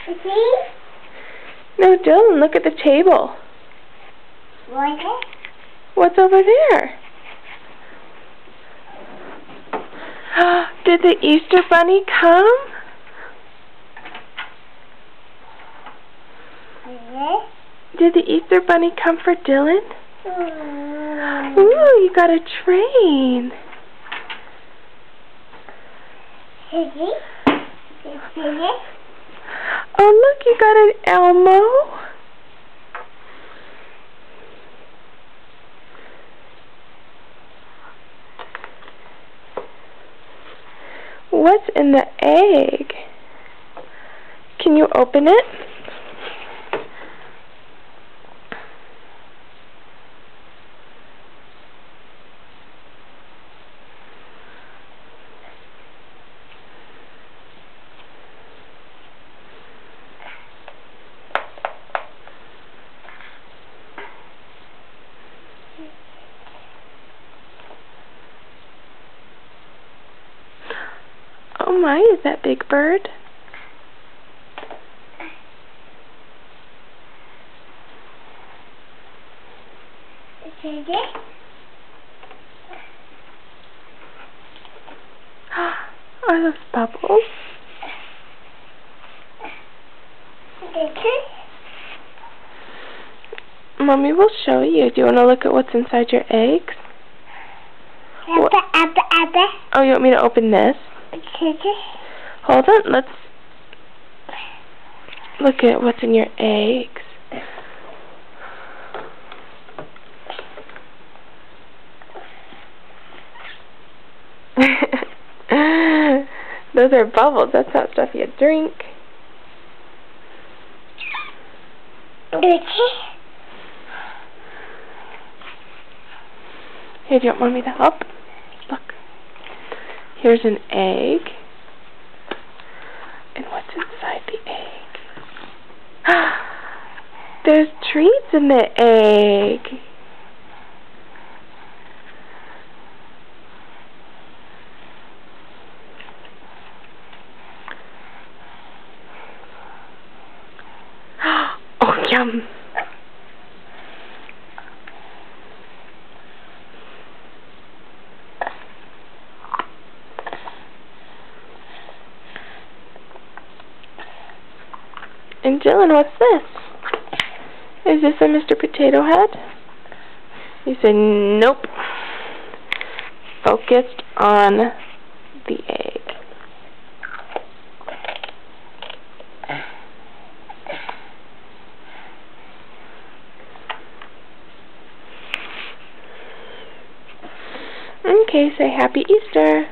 See? No, Dylan, look at the table. What? What's over there? Did the Easter Bunny come? Yes. Did the Easter Bunny come for Dylan? Ooh, you got a train. See? Oh, look, you got an Elmo. What's in the egg? Can you open it? Oh my, is that Big Bird? Are those bubbles? Mommy will show you. Do you want to look at what's inside your eggs? Oh, you want me to open this? Hold on, let's look at what's in your eggs. Those are bubbles. That's not stuff you drink. Here, do you want Mommy to help? Look. Here's an egg. And what's inside the egg? There's treats in the egg. Oh, yum. And Dylan, what's this? Is this a Mr. Potato Head? He said, nope. Focused on the egg. Okay, say Happy Easter.